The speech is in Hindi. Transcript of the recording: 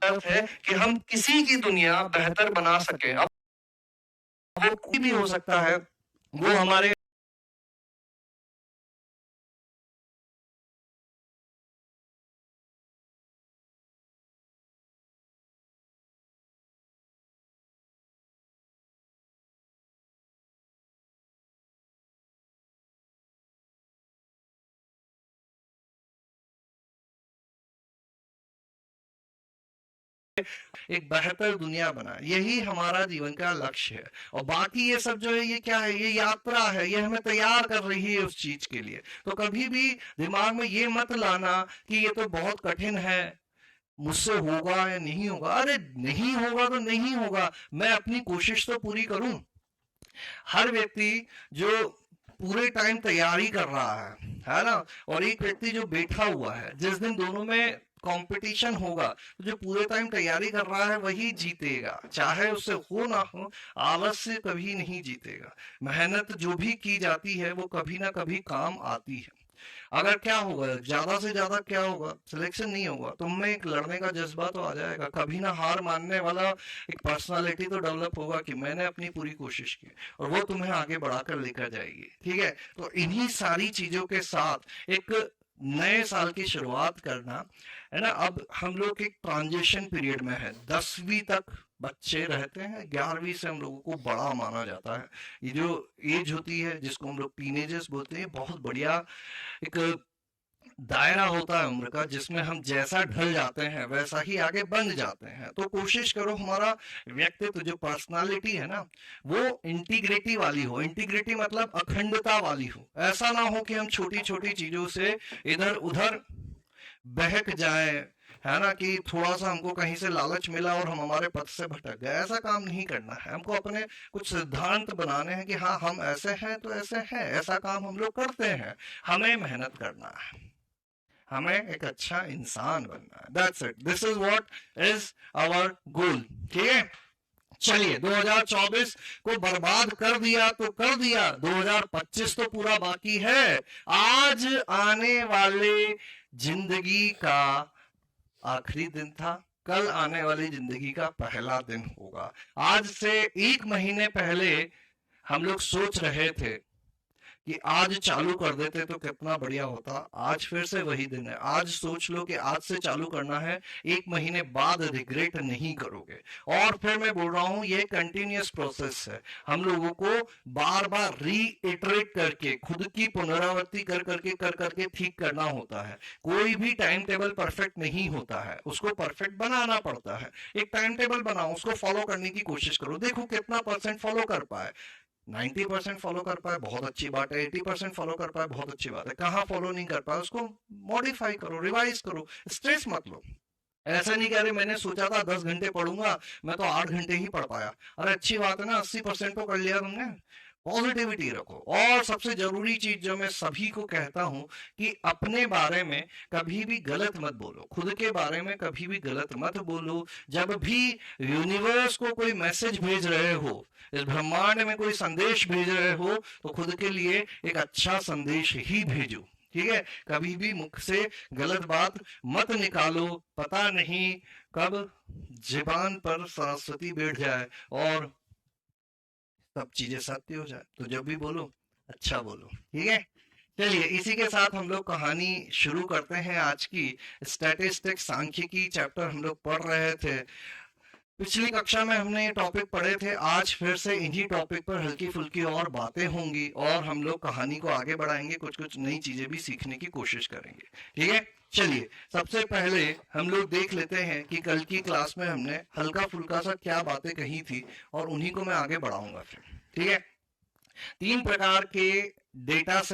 अर्थ है कि हम किसी की दुनिया बेहतर बना सके। अब वो कोई भी हो सकता है, वो हमारे एक बेहतर दुनिया बनाए, यही हमारा जीवन का लक्ष्य है। और बाकी ये सब जो है, ये क्या है, ये यात्रा है, ये हमें तैयार कर रही है उस चीज के लिए। तो कभी भी दिमाग में ये मत लाना कि ये तो बहुत कठिन है, मुझसे होगा या नहीं होगा। अरे नहीं होगा तो नहीं होगा, मैं अपनी कोशिश तो पूरी करूं। हर व्यक्ति जो पूरे टाइम तैयारी कर रहा है ना, और एक व्यक्ति जो बैठा हुआ है, जिस दिन दोनों में कंपटीशन होगा, तो जो पूरे टाइम तैयारी कर रहा है वही जीतेगा, चाहे उससे हो ना हो। आलस से कभी नहीं जीतेगा। मेहनत जो भी की जाती है वो कभी ना कभी काम आती है। अगर क्या होगा, ज्यादा से ज्यादा क्या होगा, सिलेक्शन नहीं होगा, तुम में एक लड़ने का जज्बा तो आ जाएगा, कभी ना हार मानने वाला एक पर्सनालिटी तो डेवलप होगा कि मैंने अपनी पूरी कोशिश की, और वो तुम्हें आगे बढ़ाकर लेकर जाएगी। ठीक है, तो इन्हीं सारी चीजों के साथ एक नए साल की शुरुआत करना है ना। अब हम लोग एक ट्रांजिशन पीरियड में है, 10वीं तक बच्चे रहते हैं, 11वीं से हम लोगों को बड़ा माना जाता है। ये जो एज होती है जिसको हम लोग टीनेजर्स बोलते हैं, बहुत बढ़िया एक दायरा होता है उम्र का, जिसमें हम जैसा ढल जाते हैं वैसा ही आगे बन जाते हैं। तो कोशिश करो हमारा व्यक्तित्व, जो पर्सनालिटी है ना, वो इंटीग्रिटी वाली हो। इंटीग्रिटी मतलब अखंडता वाली हो। ऐसा ना हो कि हम छोटी छोटी चीजों से इधर उधर बहक जाए, है ना, कि थोड़ा सा हमको कहीं से लालच मिला और हम हमारे पथ से भटक गए। ऐसा काम नहीं करना है हमको। अपने कुछ सिद्धांत बनाने हैं कि हाँ, हम ऐसे हैं तो ऐसे हैं, ऐसा काम हम लोग करते हैं। हमें मेहनत करना है, हमें एक अच्छा इंसान बनना है। That's it, this is what is our goal. ठीक है, चलिए 2024 को बर्बाद कर दिया तो कर दिया, 2025 तो पूरा बाकी है। आज आने वाले जिंदगी का आखिरी दिन था, कल आने वाली जिंदगी का पहला दिन होगा। आज से 1 महीने पहले हम लोग सोच रहे थे कि आज चालू कर देते तो कितना बढ़िया होता। आज फिर से वही दिन है। आज सोच लो कि आज से चालू करना है, 1 महीने बाद रिग्रेट नहीं करोगे। और फिर मैं बोल रहा हूं, ये कंटिन्यूअस प्रोसेस है। हम लोगों को बार बार रीइटरेट करके, खुद की पुनरावृत्ति कर करके ठीक करना होता है। कोई भी टाइम टेबल परफेक्ट नहीं होता है, उसको परफेक्ट बनाना पड़ता है। एक टाइम टेबल बनाओ, उसको फॉलो करने की कोशिश करो, देखो कितना परसेंट फॉलो कर पाए। 90% फॉलो कर पाए, बहुत अच्छी बात है। 80% फॉलो कर पाए, बहुत अच्छी बात है। कहाँ फॉलो नहीं कर पाए, उसको मॉडिफाई करो, रिवाइज करो। स्ट्रेस मत लो। ऐसा नहीं कह रहे मैंने सोचा था 10 घंटे पढ़ूंगा, मैं तो 8 घंटे ही पढ़ पाया। अरे अच्छी बात है ना, 80% तो कर लिया तुमने। पॉजिटिविटी रखो। और सबसे जरूरी चीज जो मैं सभी को कहता हूं, कि अपने बारे में कभी भी गलत मत बोलो, खुद के बारे में कभी भी गलत मत बोलो। जब भी यूनिवर्स को कोई मैसेज भेज रहे हो, इस ब्रह्मांड में कोई संदेश भेज रहे हो, तो खुद के लिए एक अच्छा संदेश ही भेजो। ठीक है, कभी भी मुख से गलत बात मत निकालो। पता नहीं कब जुबान पर सरस्वती बैठ जाए और सब चीजें सत्य हो जाए। तो जब भी बोलो, अच्छा बोलो। ठीक है, चलिए इसी के साथ हम लोग कहानी शुरू करते हैं आज की। स्टैटिस्टिक्स, सांख्यिकी चैप्टर हम लोग पढ़ रहे थे। पिछली कक्षा में हमने ये टॉपिक पढ़े थे। आज फिर से इन्हीं टॉपिक पर हल्की फुल्की और बातें होंगी, और हम लोग कहानी को आगे बढ़ाएंगे, कुछ कुछ नई चीजें भी सीखने की कोशिश करेंगे। ठीक है, चलिए सबसे पहले हम लोग देख लेते हैं कि कल की क्लास में हमने हल्का फुल्का सा क्या बातें कही थी, और उन्हीं को मैं आगे बढ़ाऊंगा फिर। ठीक है, 3 प्रकार के डेटा सेट